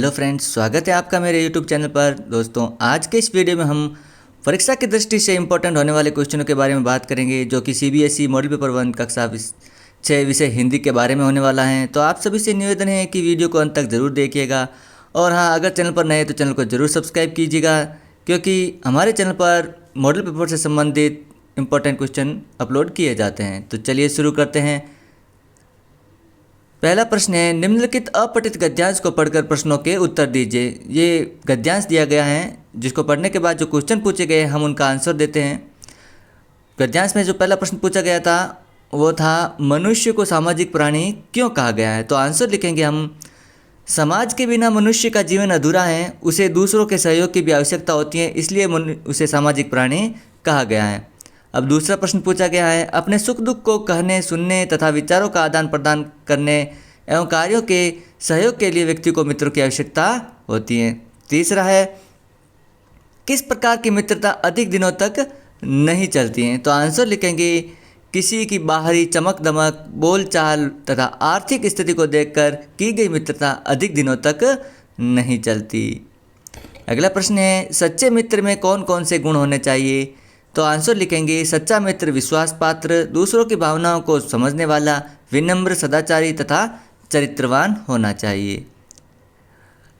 Hello friends, स्वागत है आपका मेरे यूट्यूब चैनल पर। दोस्तों, आज के इस वीडियो में हम परीक्षा की दृष्टि से इम्पोर्टेंट होने वाले क्वेश्चनों के बारे में बात करेंगे, जो कि सीबीएसई मॉडल पेपर 1 कक्षा 6 विषय हिंदी के बारे में होने वाला है। तो आप सभी से निवेदन है कि वीडियो को अंत तक ज़रूर देखिएगा, और हाँ, अगर चैनल पर नए हैं तो चैनल को ज़रूर सब्सक्राइब कीजिएगा, क्योंकि हमारे चैनल पर मॉडल पेपर से संबंधित इम्पोर्टेंट क्वेश्चन अपलोड किए जाते हैं। तो चलिए शुरू करते हैं। पहला प्रश्न है, निम्नलिखित अपठित गद्यांश को पढ़कर प्रश्नों के उत्तर दीजिए। ये गद्यांश दिया गया है, जिसको पढ़ने के बाद जो क्वेश्चन पूछे गए हम उनका आंसर देते हैं। गद्यांश में जो पहला प्रश्न पूछा गया था वो था, मनुष्य को सामाजिक प्राणी क्यों कहा गया है। तो आंसर लिखेंगे हम, समाज के बिना मनुष्य का जीवन अधूरा है, उसे दूसरों के सहयोग की भी आवश्यकता होती है, इसलिए उसे सामाजिक प्राणी कहा गया है। अब दूसरा प्रश्न पूछा गया है, अपने सुख दुख को कहने, सुनने तथा विचारों का आदान प्रदान करने एवं कार्यों के सहयोग के लिए व्यक्ति को मित्रों की आवश्यकता होती है। तीसरा है, किस प्रकार की मित्रता अधिक दिनों तक नहीं चलती है। तो आंसर लिखेंगे, किसी की बाहरी चमक दमक, बोलचाल तथा आर्थिक स्थिति को देखकर की गई मित्रता अधिक दिनों तक नहीं चलती। अगला प्रश्न है, सच्चे मित्र में कौन कौन से गुण होने चाहिए। तो आंसर लिखेंगे, सच्चा मित्र विश्वास पात्र, दूसरों की भावनाओं को समझने वाला, विनम्र, सदाचारी तथा चरित्रवान होना चाहिए।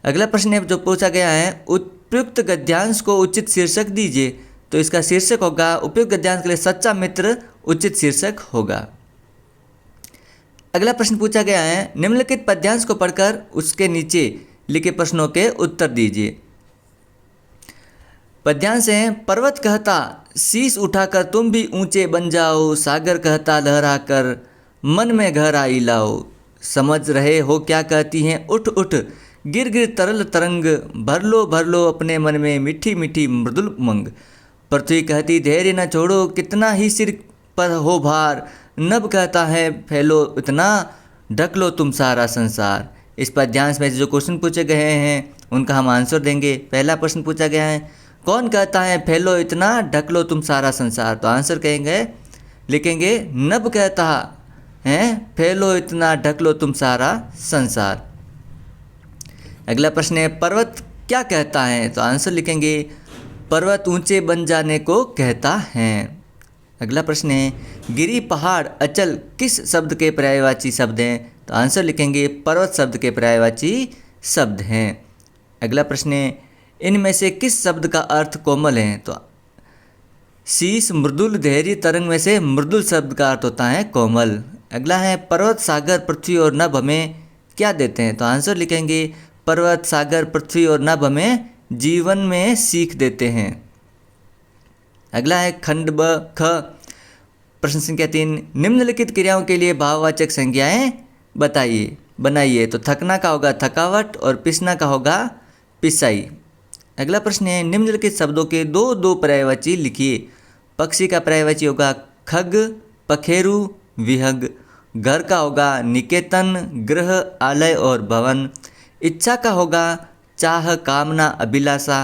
अगला प्रश्न है जो पूछा गया है, उपयुक्त गद्यांश को उचित शीर्षक दीजिए। तो इसका शीर्षक होगा, उपयुक्त गद्यांश के लिए सच्चा मित्र उचित शीर्षक होगा। अगला प्रश्न पूछा गया है, निम्नलिखित पद्यांश को पढ़कर उसके नीचे लिखे प्रश्नों के उत्तर दीजिए। पद्यांश है, पर्वत कहता शीश उठाकर तुम भी ऊंचे बन जाओ, सागर कहता लहराकर मन में गहराई लाओ, समझ रहे हो क्या कहती हैं उठ उठ, गिर गिर तरल तरंग, भर लो अपने मन में मीठी मीठी मृदुल उमंग, पृथ्वी कहती धैर्य न छोड़ो, कितना ही सिर पर हो भार, नभ कहता है फैलो इतना, ढक लो तुम सारा संसार। इस पद्यांश में जो क्वेश्चन पूछे गए हैं उनका हम आंसर देंगे। पहला प्रश्न पूछा गया है, कौन कहता है फैलो इतना, ढक लो तुम सारा संसार। तो आंसर लिखेंगे, नभ कहता है फैलो इतना, ढक लो तुम सारा संसार। अगला प्रश्न है, पर्वत क्या कहता है। तो आंसर लिखेंगे, पर्वत ऊंचे बन जाने को कहता है। अगला प्रश्न है, गिरी पहाड़ अचल किस शब्द के पर्यायवाची शब्द हैं। तो आंसर लिखेंगे, पर्वत शब्द के पर्यायवाची शब्द हैं। अगला प्रश्न है, इनमें से किस शब्द का अर्थ कोमल है। तो शीश, मृदुल, धैर्य, तरंग में से मृदुल शब्द का अर्थ होता है कोमल। अगला है, पर्वत, सागर, पृथ्वी और नभ हमें क्या देते हैं। तो आंसर लिखेंगे, पर्वत, सागर, पृथ्वी और नभ हमें जीवन में सीख देते हैं। अगला है खंड ब ख, प्रश्न संख्या 3, निम्नलिखित क्रियाओं के लिए भाववाचक संज्ञाएं बनाइए। तो थकना का होगा थकावट और पिसना का होगा पिसाई। अगला प्रश्न है, निम्नलिखित शब्दों के दो पर्यायवाची लिखिए। पक्षी का पर्यायवाची होगा खग, पखेरु, विहग। घर का होगा निकेतन, गृह, आलय और भवन। इच्छा का होगा चाह, कामना, अभिलाषा।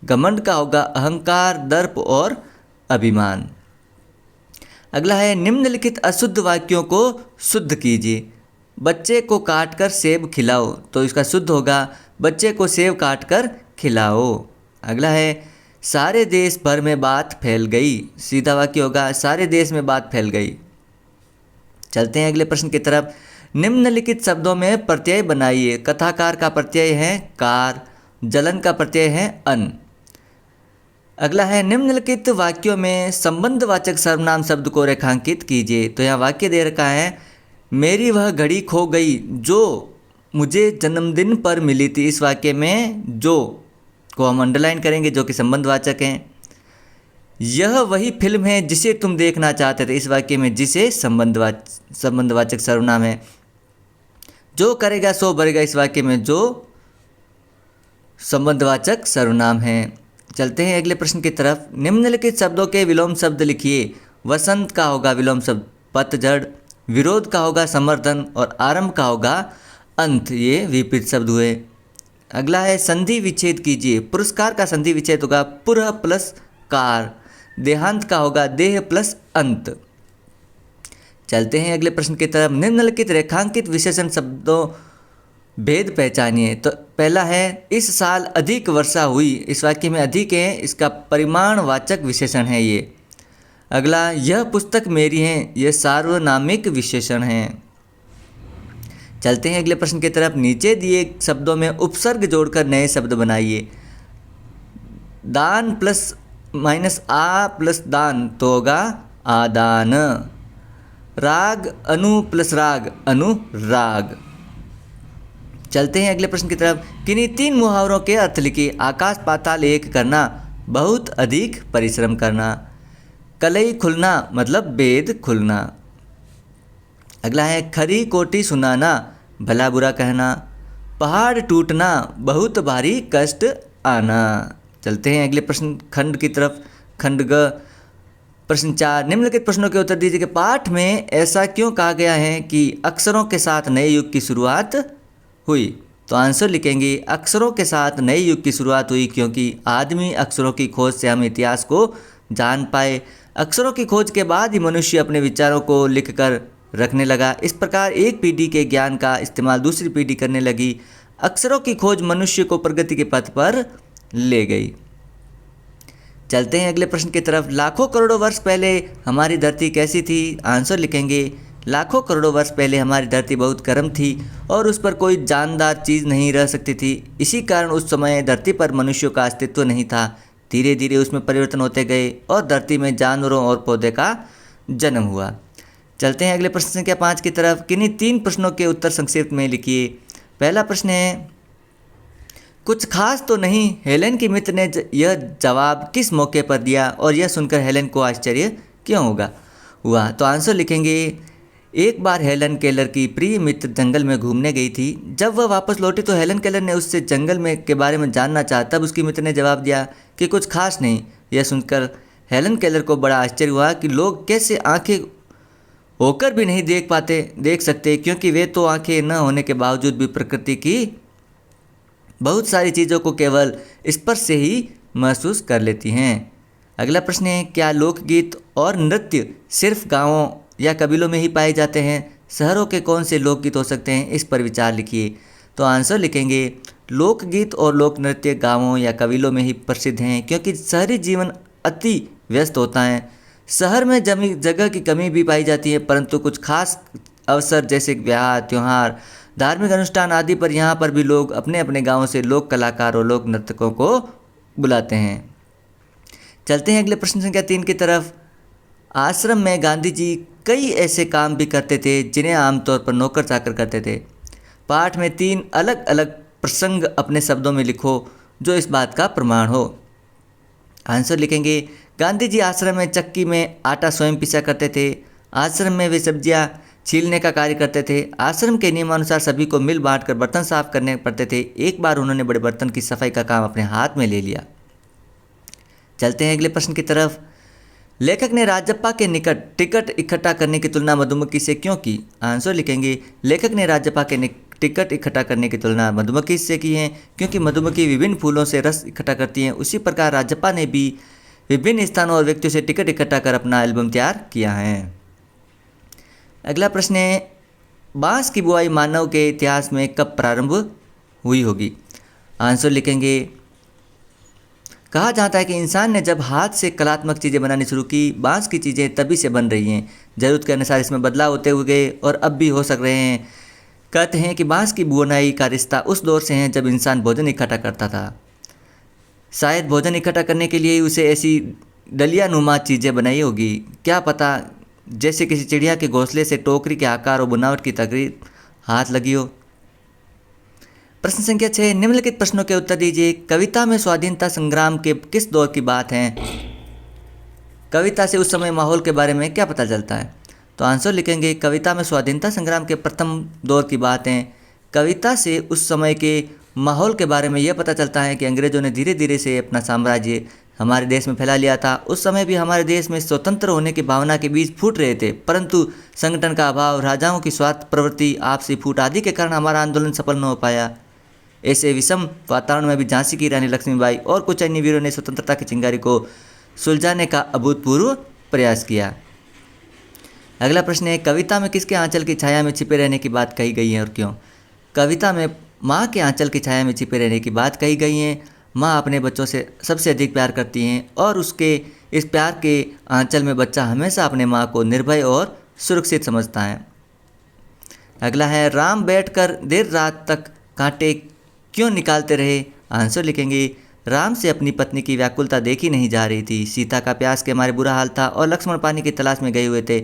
घमंड का होगा अहंकार, दर्प और अभिमान। अगला है, निम्नलिखित अशुद्ध वाक्यों को शुद्ध कीजिए। बच्चे को काटकर सेब खिलाओ। तो इसका शुद्ध होगा, बच्चे को सेब काटकर खिलाओ। अगला है, सारे देश भर में बात फैल गई। सीधा वाक्य होगा, सारे देश में बात फैल गई। चलते हैं अगले प्रश्न की तरफ। निम्नलिखित शब्दों में प्रत्यय बनाइए। कथाकार का प्रत्यय है कार, जलन का प्रत्यय है अन। अगला है, निम्नलिखित वाक्यों में संबंधवाचक सर्वनाम शब्द को रेखांकित कीजिए। तो यहाँ वाक्य दे रखा है, मेरी वह घड़ी खो गई जो मुझे जन्मदिन पर मिली थी। इस वाक्य में जो को हम अंडरलाइन करेंगे, जो कि संबंधवाचक हैं। यह वही फिल्म है जिसे तुम देखना चाहते थे। इस वाक्य में जिसे संबंधवाचक सर्वनाम है। जो करेगा सो भरेगा। इस वाक्य में जो संबंधवाचक सर्वनाम है। चलते हैं अगले प्रश्न की तरफ। निम्नलिखित शब्दों के विलोम शब्द लिखिए। वसंत का होगा विलोम शब्द पतझड़, विरोध का होगा समर्थन और आरंभ का होगा अंत। ये विपरीत शब्द हुए। अगला है, संधि विच्छेद कीजिए। पुरस्कार का संधि विच्छेद होगा पुरः प्लस कार। देहांत का होगा देह प्लस अंत। चलते हैं अगले प्रश्न की तरफ। निम्नलिखित रेखांकित विशेषण शब्दों भेद पहचानिए। तो पहला है इस साल अधिक वर्षा हुई। इस वाक्य में अधिक है, इसका परिमाणवाचक विशेषण है ये। अगला, यह पुस्तक मेरी है, यह सार्वनामिक विशेषण है। चलते हैं अगले प्रश्न की तरफ। नीचे दिए शब्दों में उपसर्ग जोड़कर नए शब्द बनाइए। दान प्लस माइनस आ प्लस दान तो होगा आदान। राग अनु प्लस राग अनुराग। चलते हैं अगले प्रश्न की तरफ। किन्हीं 3 मुहावरों के अर्थ लिखिए। आकाश पाताल एक करना, बहुत अधिक परिश्रम करना। कलई खुलना मतलब वेद खुलना। अगला है खरी कोटी सुनाना, भला बुरा कहना। पहाड़ टूटना, बहुत भारी कष्ट आना। चलते हैं अगले प्रश्न खंड की तरफ। खंड ग प्रश्न 4, निम्नलिखित प्रश्नों के उत्तर दीजिए कि पाठ में ऐसा क्यों कहा गया है कि अक्षरों के साथ नए युग की शुरुआत हुई। तो आंसर लिखेंगे अक्षरों के साथ नए युग की शुरुआत हुई क्योंकि आदमी अक्षरों की खोज से हम इतिहास को जान पाए। अक्षरों की खोज के बाद ही मनुष्य अपने विचारों को लिखकर रखने लगा। इस प्रकार एक पीढ़ी के ज्ञान का इस्तेमाल दूसरी पीढ़ी करने लगी। अक्षरों की खोज मनुष्य को प्रगति के पथ पर ले गई। चलते हैं अगले प्रश्न की तरफ। लाखों करोड़ों वर्ष पहले हमारी धरती कैसी थी। आंसर लिखेंगे लाखों करोड़ों वर्ष पहले हमारी धरती बहुत गर्म थी और उस पर कोई जानदार चीज़ नहीं रह सकती थी। इसी कारण उस समय धरती पर मनुष्यों का अस्तित्व नहीं था। धीरे धीरे उसमें परिवर्तन होते गए और धरती में जानवरों और पौधे का जन्म हुआ। चलते हैं अगले प्रश्न संख्या 5 की तरफ। किन्हीं 3 प्रश्नों के उत्तर संक्षिप्त में लिखिए। पहला प्रश्न है कुछ खास तो नहीं। हेलेन की मित्र ने यह जवाब किस मौके पर दिया और यह सुनकर हेलेन को आश्चर्य क्यों हुआ। तो आंसर लिखेंगे एक बार हेलन केलर की प्रिय मित्र जंगल में घूमने गई थी। जब वह वापस लौटी तो हेलन केलर ने उससे जंगल में के बारे में जानना चाहा। तब उसकी मित्र ने जवाब दिया कि कुछ खास नहीं। यह सुनकर हेलन केलर को बड़ा आश्चर्य हुआ कि लोग कैसे आंखें होकर भी नहीं देख सकते, क्योंकि वे तो आंखें न होने के बावजूद भी प्रकृति की बहुत सारी चीज़ों को केवल स्पर्श से ही महसूस कर लेती हैं। अगला प्रश्न है क्या लोकगीत और नृत्य सिर्फ गाँवों या कबीलों में ही पाए जाते हैं। शहरों के कौन से लोकगीत हो सकते हैं, इस पर विचार लिखिए। तो आंसर लिखेंगे लोकगीत और लोक नृत्य गाँवों या कबीलों में ही प्रसिद्ध हैं, क्योंकि शहरी जीवन अति व्यस्त होता है। शहर में जगह की कमी भी पाई जाती है, परंतु कुछ खास अवसर जैसे ब्याह, त्यौहार, धार्मिक अनुष्ठान आदि पर यहाँ पर भी लोग अपने अपने गाँवों से लोक कलाकार और लोक नर्तकों को बुलाते हैं। चलते हैं अगले प्रश्न संख्या 3 की तरफ। आश्रम में गांधी जी कई ऐसे काम भी करते थे जिन्हें आमतौर पर नौकर चाकर करते थे। पाठ में 3 अलग अलग प्रसंग अपने शब्दों में लिखो जो इस बात का प्रमाण हो। आंसर लिखेंगे गांधी जी आश्रम में चक्की में आटा स्वयं पीसा करते थे। आश्रम में वे सब्जियां छीलने का कार्य करते थे। आश्रम के नियमानुसार सभी को मिल बांट कर बर्तन साफ करने पड़ते थे। एक बार उन्होंने बड़े बर्तन की सफाई का काम अपने हाथ में ले लिया। चलते हैं अगले प्रश्न की तरफ। लेखक ने राजप्पा के निकट टिकट इकट्ठा करने की तुलना मधुमक्खी से क्यों की। आंसर लिखेंगे लेखक ने राजप्पा के टिकट इकट्ठा करने की तुलना मधुमक्खी से की है, क्योंकि मधुमक्खी विभिन्न फूलों से रस इकट्ठा करती हैं। उसी प्रकार राजप्पा ने भी विभिन्न स्थानों और व्यक्तियों से टिकट इकट्ठा कर अपना एल्बम तैयार किया है। अगला प्रश्न है बांस की बुआई मानव के इतिहास में कब प्रारंभ हुई होगी। आंसर लिखेंगे कहा जाता है कि इंसान ने जब हाथ से कलात्मक चीज़ें बनानी शुरू की, बांस की चीज़ें तभी से बन रही हैं। ज़रूरत के अनुसार इसमें बदलाव होते हुए गए और अब भी हो सक रहे हैं। कहते हैं कि बांस की बुनाई का रिश्ता उस दौर से है जब इंसान भोजन इकट्ठा करता था। शायद भोजन इकट्ठा करने के लिए उसे ऐसी डलिया नुमा चीज़ें बनाई होगी, क्या पता, जैसे किसी चिड़िया के घोंसले से टोकरी के आकार और बनावट की तकरीर हाथ लगी हो। प्रश्न संख्या 6 निम्नलिखित प्रश्नों के उत्तर दीजिए। कविता में स्वाधीनता संग्राम के किस दौर की बात है। कविता से उस समय माहौल के बारे में क्या पता चलता है। तो आंसर लिखेंगे कविता में स्वाधीनता संग्राम के प्रथम दौर की बात है। कविता से उस समय के माहौल के बारे में यह पता चलता है कि अंग्रेजों ने धीरे धीरे से अपना साम्राज्य हमारे देश में फैला लिया था। उस समय भी हमारे देश में स्वतंत्र होने की भावना के बीज फूट रहे थे, परंतु संगठन का अभाव, राजाओं की स्वार्थ प्रवृत्ति, आपसी फूट आदि के कारण हमारा आंदोलन सफल न हो पाया। ऐसे विषम वातावरण में भी झांसी की रानी लक्ष्मीबाई और कुछ अन्य वीरों ने स्वतंत्रता की चिंगारी को सुलझाने का अभूतपूर्व प्रयास किया। अगला प्रश्न है कविता में किसके आंचल की छाया में छिपे रहने की बात कही गई है और क्यों। कविता में माँ के आंचल की छाया में छिपे रहने की बात कही गई है। माँ अपने बच्चों से सबसे अधिक प्यार करती हैं और उसके इस प्यार के आंचल में बच्चा हमेशा अपने माँ को निर्भय और सुरक्षित समझता है। अगला है, राम बैठकर देर रात तक कांटे क्यों निकालते रहे? आंसर लिखेंगे, राम से अपनी पत्नी की व्याकुलता देखी नहीं जा रही थी। सीता का प्यास के मारे बुरा हाल था और लक्ष्मण पानी की तलाश में गए हुए थे।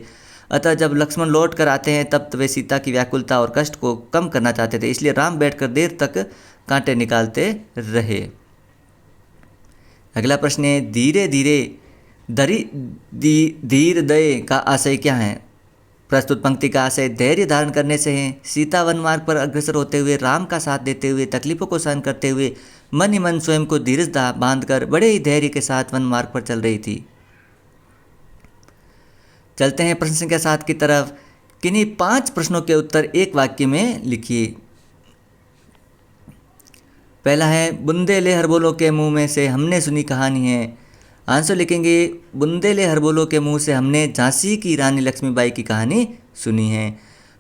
अतः जब लक्ष्मण लौट कर आते हैं तब वे सीता की व्याकुलता और कष्ट को कम करना चाहते थे, इसलिए राम बैठकर देर तक कांटे निकालते रहे। अगला प्रश्न है, धीरे धीरे धीर दये का आशय क्या है? प्रस्तुत पंक्ति का आशय धैर्य धारण करने से है। सीता वन मार्ग पर अग्रसर होते हुए, राम का साथ देते हुए, तकलीफों को सहन करते हुए मन ही मन स्वयं को धीरज बांधकर बड़े ही धैर्य के साथ वन मार्ग पर चल रही थी। चलते हैं प्रश्न संख्या 7 की तरफ। किन्हीं 5 प्रश्नों के उत्तर एक वाक्य में लिखिए। पहला है, बुंदेले हरबोलों के मुंह में से हमने सुनी कहानी है। आंसर लिखेंगे, बुंदेले हरबोलों के मुंह से हमने झांसी की रानी लक्ष्मीबाई की कहानी सुनी है।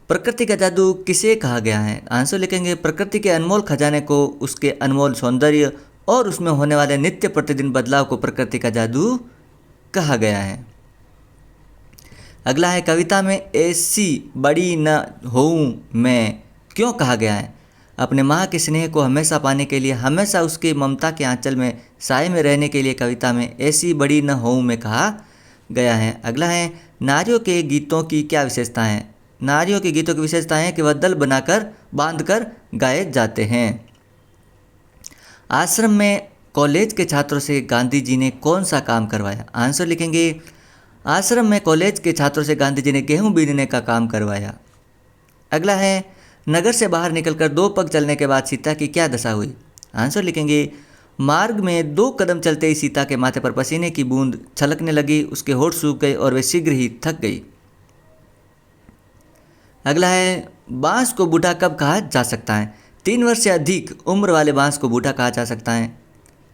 प्रकृति का जादू किसे कहा गया है? आंसर लिखेंगे, प्रकृति के अनमोल खजाने को, उसके अनमोल सौंदर्य और उसमें होने वाले नित्य प्रतिदिन बदलाव को प्रकृति का जादू कहा गया है। अगला है, कविता में ऐसी बड़ी न होऊं मैं क्यों कहा गया है? अपने माँ के स्नेह को हमेशा पाने के लिए, हमेशा उसके ममता के आंचल में साए में रहने के लिए कविता में ऐसी बड़ी न होऊं मैं कहा गया है। अगला है, नारियों के गीतों की क्या विशेषता है? नारियों के गीतों की विशेषता है कि वह दल बनाकर बांधकर गाए जाते हैं। आश्रम में कॉलेज के छात्रों से गांधी जी ने कौन सा काम करवाया? आंसर लिखेंगे, आश्रम में कॉलेज के छात्रों से गांधी जी ने गेहूं बीनने का काम करवाया। अगला है, नगर से बाहर निकलकर 2 पग चलने के बाद सीता की क्या दशा हुई? आंसर लिखेंगे, मार्ग में 2 कदम चलते ही सीता के माथे पर पसीने की बूंद छलकने लगी, उसके होठ सूख गए और वे शीघ्र ही थक गई। अगला है, बांस को बूढ़ा कब कहा जा सकता है? 3 वर्ष से अधिक उम्र वाले बांस को बूढ़ा कहा जा सकता है।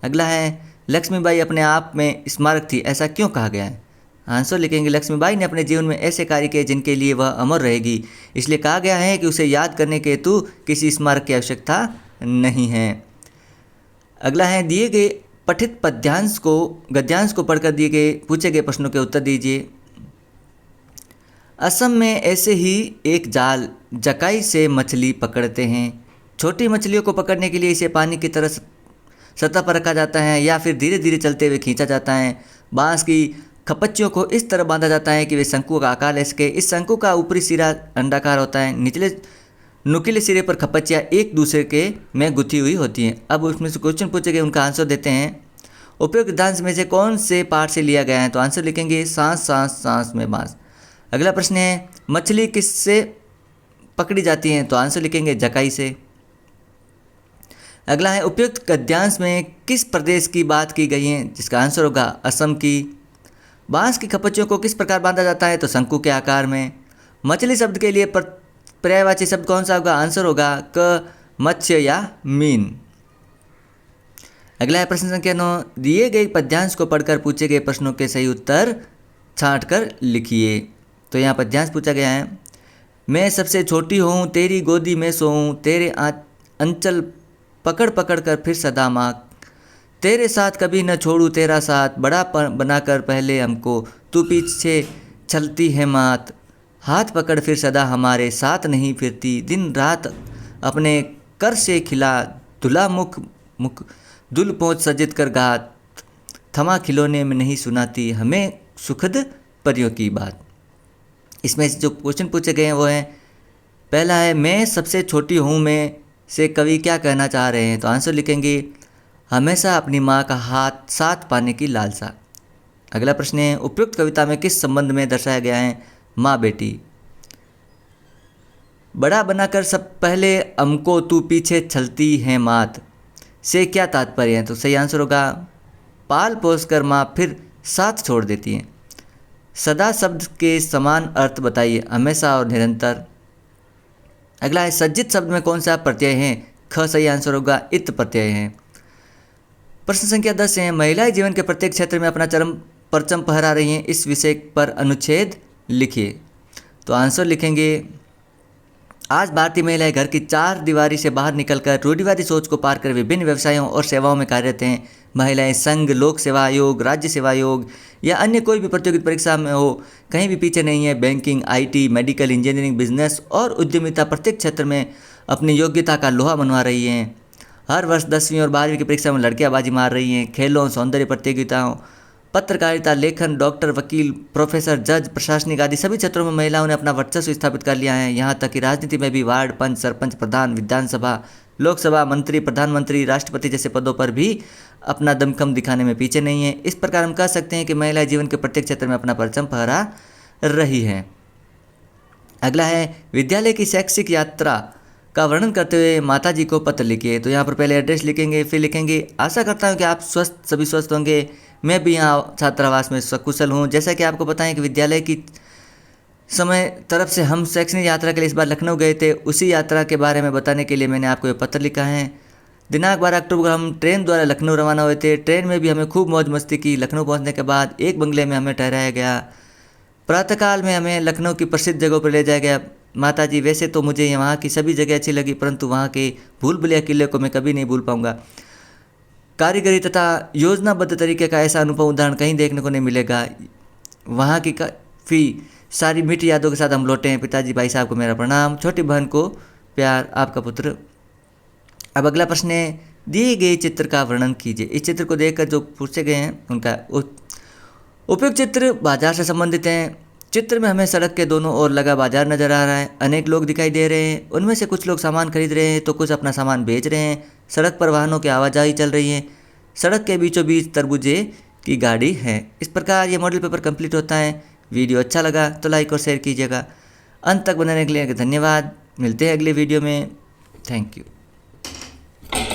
अगला है, लक्ष्मीबाई अपने आप में स्मारक थी, ऐसा क्यों कहा गया है? आंसर लिखेंगे, लक्ष्मीबाई ने अपने जीवन में ऐसे कार्य किए जिनके लिए वह अमर रहेगी, इसलिए कहा गया है कि उसे याद करने के हेतु किसी स्मारक की आवश्यकता नहीं है। अगला है, दिए गए पठित गद्यांश को पढ़कर दिए गए पूछे गए प्रश्नों के उत्तर दीजिए। असम में ऐसे ही एक जाल जकाई से मछली पकड़ते हैं। छोटी मछलियों को पकड़ने के लिए इसे पानी की तरह सतह पर रखा जाता है या फिर धीरे धीरे चलते हुए खींचा जाता है। बांस की खपच्चियों को इस तरह बांधा जाता है कि वे शंकु का आकार ले सके। इस शंकु का ऊपरी सिरा अंडाकार होता है, निचले नुकीले सिरे पर खपच्चियाँ एक दूसरे के में गुथी हुई होती हैं। अब उसमें से क्वेश्चन पूछे गए, उनका आंसर देते हैं। उपयुक्त गद्यांश में से कौन से पाठ से लिया गया है? तो आंसर लिखेंगे, सांस सांस सांस में बांस। अगला प्रश्न है, मछली किससे पकड़ी जाती है? तो आंसर लिखेंगे, जकाई से। अगला है, उपयुक्त गद्यांश में किस प्रदेश की बात की गई है? जिसका आंसर होगा असम की। बांस की खपच्चियों को किस प्रकार बांधा जाता है? तो शंकु के आकार में। मछली शब्द के लिए पर्यायवाची शब्द कौन सा होगा? आंसर होगा क, मत्स्य या मीन। अगला है प्रश्न संख्या 9, दिए गए पद्यांश को पढ़कर पूछे गए प्रश्नों के सही उत्तर छांट कर लिखिए। तो यहाँ पद्यांश पूछा गया है, मैं सबसे छोटी हूँ, तेरी गोदी में सोऊं, तेरे अंचल पकड़ पकड़ कर फिर सदा माँ, तेरे साथ कभी न छोड़ू तेरा साथ, बड़ा बनाकर पहले हमको, तू पीछे चलती है मात, हाथ पकड़ फिर सदा हमारे साथ नहीं फिरती, दिन रात अपने कर से खिला, धुला मुख दुल पहुँच सजित कर गात, थमा खिलौने में नहीं सुनाती हमें सुखद परियों की बात। इसमें जो क्वेश्चन पूछे गए हैं वो हैं, पहला है, मैं सबसे छोटी हूँ में से कवि क्या कहना चाह रहे हैं? तो आंसर लिखेंगे, हमेशा अपनी माँ का हाथ साथ पाने की लालसा। अगला प्रश्न है, उपयुक्त कविता में किस संबंध में दर्शाया गया है? माँ बेटी। बड़ा बनाकर सब पहले हमको, तू पीछे चलती है मात से क्या तात्पर्य है? तो सही आंसर होगा, पाल पोस कर माँ फिर साथ छोड़ देती हैं। सदा शब्द के समान अर्थ बताइए, हमेशा और निरंतर। अगला है, सज्जित शब्द में कौन सा प्रत्यय है? ख सही आंसर होगा, इत प्रत्यय है। प्रश्न संख्या 10 है, महिलाएं जीवन के प्रत्येक क्षेत्र में अपना परचम फहरा रही हैं, इस विषय पर अनुच्छेद लिखिए। तो आंसर लिखेंगे, आज भारतीय महिलाएं घर की चार दीवारी से बाहर निकलकर रूढ़िवादी सोच को पार कर विभिन्न व्यवसायों और सेवाओं में कार्यरत हैं। महिलाएं संघ, लोक सेवा आयोग, राज्य सेवा आयोग या अन्य कोई भी प्रतियोगिता परीक्षा में हो, कहीं भी पीछे नहीं है। Banking, IT, medical, engineering, business और उद्यमिता प्रत्येक क्षेत्र में अपनी योग्यता का लोहा मनवा रही हैं। हर वर्ष 10वीं और 12वीं की परीक्षा में लड़कियां बाजी मार रही हैं। खेलों, सौंदर्य प्रतियोगिताओं, पत्रकारिता, लेखन, डॉक्टर, वकील, प्रोफेसर, जज, प्रशासनिक आदि सभी क्षेत्रों में महिलाओं ने अपना वर्चस्व स्थापित कर लिया है। यहाँ तक कि राजनीति में भी वार्ड, पंच, सरपंच, प्रधान, विधानसभा, लोकसभा, मंत्री, प्रधानमंत्री, राष्ट्रपति जैसे पदों पर भी अपना दमखम दिखाने में पीछे नहीं है। इस प्रकार हम कह सकते हैं कि महिलाएं जीवन के प्रत्येक क्षेत्र में अपना परचम फहरा रही हैं। अगला है विद्यालय की शैक्षिक यात्रा का वर्णन करते हुए माता जी को पत्र लिखिए। तो यहाँ पर पहले एड्रेस लिखेंगे, फिर लिखेंगे आशा करता हूँ कि आप सभी स्वस्थ होंगे। मैं भी यहाँ छात्रावास में सकुशल हूँ। जैसा कि आपको पता है कि विद्यालय की समय तरफ से हम शैक्षणिक यात्रा के लिए इस बार लखनऊ गए थे, उसी यात्रा के बारे में बताने के लिए मैंने आपको ये पत्र लिखा है। दिनांक 12 अक्टूबर को हम ट्रेन द्वारा लखनऊ रवाना हुए थे। ट्रेन में भी हमें खूब मौज मस्ती की। लखनऊ पहुँचने के बाद एक बंगले में हमें ठहराया गया। प्रातःकाल में हमें लखनऊ की प्रसिद्ध जगहों पर ले जाया गया। माता जी, वैसे तो मुझे वहाँ की सभी जगह अच्छी लगी, परंतु वहाँ के भूल भुलैया किले को मैं कभी नहीं भूल पाऊँगा। कारीगरी तथा योजनाबद्ध तरीके का ऐसा अनुभव उदाहरण कहीं देखने को नहीं मिलेगा। वहाँ की काफ़ी सारी मीठी यादों के साथ हम लौटे हैं। पिताजी, भाई साहब को मेरा प्रणाम, छोटी बहन को प्यार, आपका पुत्र। अब अगला प्रश्न है, दिए गए चित्र का वर्णन कीजिए। इस चित्र को देखकर जो पूछे गए हैं उनका उपयुक्त चित्र बाजार से संबंधित हैं। चित्र में हमें सड़क के दोनों ओर लगा बाजार नजर आ रहा है। अनेक लोग दिखाई दे रहे हैं। उनमें से कुछ लोग सामान खरीद रहे हैं तो कुछ अपना सामान बेच रहे हैं। सड़क पर वाहनों की आवाजाही चल रही है। सड़क के बीचों बीच तरबूजे की गाड़ी है। इस प्रकार ये मॉडल पेपर कंप्लीट होता है। वीडियो अच्छा लगा तो लाइक और शेयर कीजिएगा। अंत तक बनाने के लिए धन्यवाद। मिलते हैं अगले वीडियो में। Thank you.